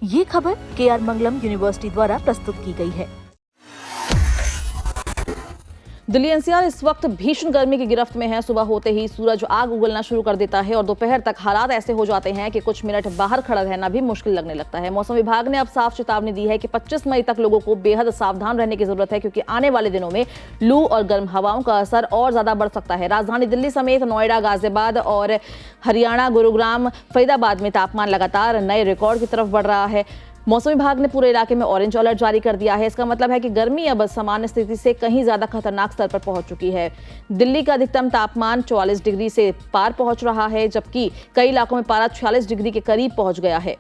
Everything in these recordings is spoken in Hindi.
ये खबर KR मंगलम यूनिवर्सिटी द्वारा प्रस्तुत की गई है। दिल्ली एनसीआर इस वक्त भीषण गर्मी की गिरफ्त में है। सुबह होते ही सूरज आग उगलना शुरू कर देता है और दोपहर तक हालात ऐसे हो जाते हैं कि कुछ मिनट बाहर खड़ा रहना भी मुश्किल लगने लगता है। मौसम विभाग ने अब साफ चेतावनी दी है कि 25 मई तक लोगों को बेहद सावधान रहने की जरूरत है, क्योंकि आने वाले दिनों में लू और गर्म हवाओं का असर और ज्यादा बढ़ सकता है। राजधानी दिल्ली समेत नोएडा, गाजियाबाद और हरियाणा, गुरुग्राम, फरीदाबाद में तापमान लगातार नए रिकॉर्ड की तरफ बढ़ रहा है। मौसम विभाग ने पूरे इलाके में ऑरेंज अलर्ट जारी कर दिया है। इसका मतलब है कि गर्मी अब सामान्य स्थिति से कहीं ज्यादा खतरनाक स्तर पर पहुंच चुकी है। दिल्ली का अधिकतम तापमान 44 डिग्री से पार पहुंच रहा है, जबकि कई इलाकों में पारा 46 डिग्री के करीब पहुंच गया है।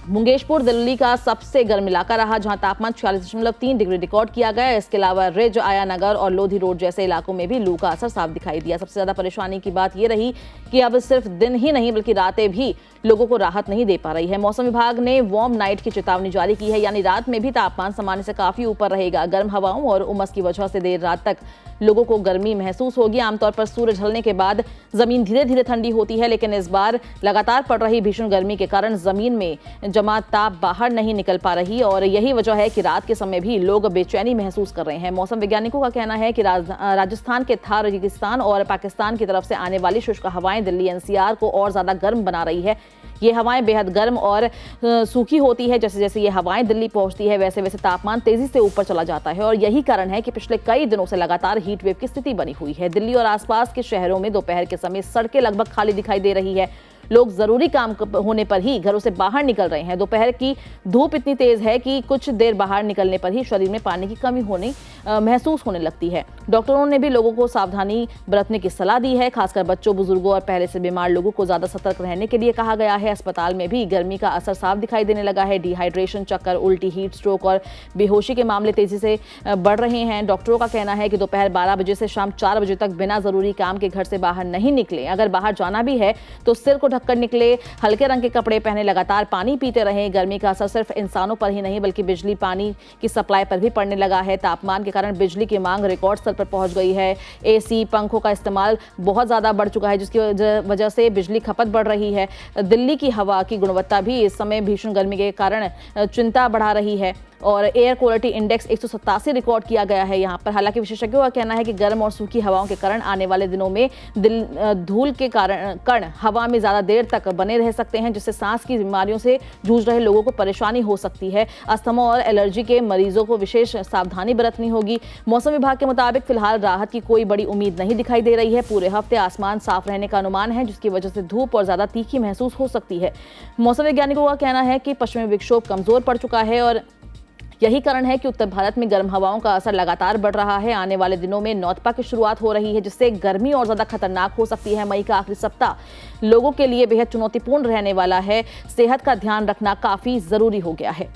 मुंगेशपुर दिल्ली का सबसे गर्म इलाका रहा, जहां तापमान 46.3 डिग्री रिकॉर्ड किया गया। इसके अलावा रिज, आया नगर और लोधी रोड जैसे इलाकों में भी लू का असर साफ दिखाई दिया। सबसे ज्यादा परेशानी की बात यह रही कि अब सिर्फ दिन ही नहीं बल्कि रातें भी लोगों को राहत नहीं दे पा रही है। मौसम विभाग ने वार्म नाइट की चेतावनी जारी की है, यानी रात में भी तापमान सामान्य से काफी ऊपर रहेगा। गर्म हवाओं और उमस की वजह से देर रात तक लोगों को गर्मी महसूस होगी। आमतौर पर सूरज ढलने के बाद जमीन धीरे धीरे ठंडी होती है, लेकिन इस बार लगातार पड़ रही भीषण गर्मी के कारण जमीन में जमा ताप बाहर नहीं निकल पा रही और यही वजह है कि रात के समय भी लोग बेचैनी महसूस कर रहे हैं। मौसम वैज्ञानिकों का कहना है कि राजस्थान के थार, रेगिस्तान और पाकिस्तान की तरफ से आने वाली शुष्क हवाएं दिल्ली एनसीआर को और ज्यादा गर्म बना रही है। ये हवाएं बेहद गर्म और सूखी होती है। जैसे जैसे ये हवाएं दिल्ली पहुंचती है, वैसे वैसे तापमान तेजी से ऊपर चला जाता है और यही कारण है कि पिछले कई दिनों से लगातार हीट वेव की स्थिति बनी हुई है। दिल्ली और आसपास के शहरों में दोपहर के समय सड़कें लगभग खाली दिखाई दे रही है। लोग जरूरी काम होने पर ही घरों से बाहर निकल रहे हैं। दोपहर की धूप इतनी तेज है कि कुछ देर बाहर निकलने पर ही शरीर में पानी की कमी महसूस होने लगती है। डॉक्टरों ने भी लोगों को सावधानी बरतने की सलाह दी है। खासकर बच्चों, बुजुर्गों और पहले से बीमार लोगों को ज्यादा सतर्क रहने के लिए कहा गया है। अस्पताल में भी गर्मी का असर साफ दिखाई देने लगा है। डिहाइड्रेशन, चक्कर, उल्टी, हीट स्ट्रोक और बेहोशी के मामले तेजी से बढ़ रहे हैं। डॉक्टरों का कहना है कि दोपहर 12 बजे से शाम 4 बजे तक बिना जरूरी काम के घर से बाहर नहीं निकलें। अगर बाहर जाना भी है तो सिर को ढककर निकले, हल्के रंग के कपड़े पहने, लगातार पानी पीते रहें। गर्मी का असर सिर्फ इंसानों पर ही नहीं बल्कि बिजली, पानी की सप्लाई पर भी पड़ने लगा है। तापमान के कारण बिजली की मांग रिकॉर्ड स्तर पर पहुंच गई है। एसी, पंखों का इस्तेमाल बहुत ज्यादा बढ़ चुका है, जिसकी वजह से बिजली खपत बढ़ रही है। दिल्ली की हवा की गुणवत्ता भी इस समय भीषण गर्मी के कारण चिंता बढ़ा रही है और एयर क्वालिटी इंडेक्स 187 रिकॉर्ड किया गया है यहाँ पर। हालांकि विशेषज्ञों का कहना है कि गर्म और सूखी हवाओं के कारण आने वाले दिनों में धूल के कारण कण हवा में ज्यादा देर तक बने रह सकते हैं, जिससे सांस की बीमारियों से जूझ रहे लोगों को परेशानी हो सकती है। अस्थमा और एलर्जी के मरीजों को विशेष सावधानी बरतनी होगी। मौसम विभाग के मुताबिक फिलहाल राहत की कोई बड़ी उम्मीद नहीं दिखाई दे रही है। पूरे हफ्ते आसमान साफ रहने का अनुमान है, जिसकी वजह से धूप और ज्यादा तीखी महसूस हो सकती है। मौसम वैज्ञानिकों का कहना है कि पश्चिमी विक्षोभ कमजोर पड़ चुका है और यही कारण है कि उत्तर भारत में गर्म हवाओं का असर लगातार बढ़ रहा है। आने वाले दिनों में नौतपा की शुरुआत हो रही है, जिससे गर्मी और ज्यादा खतरनाक हो सकती है। मई का आखिरी सप्ताह लोगों के लिए बेहद चुनौतीपूर्ण रहने वाला है। सेहत का ध्यान रखना काफी जरूरी हो गया है।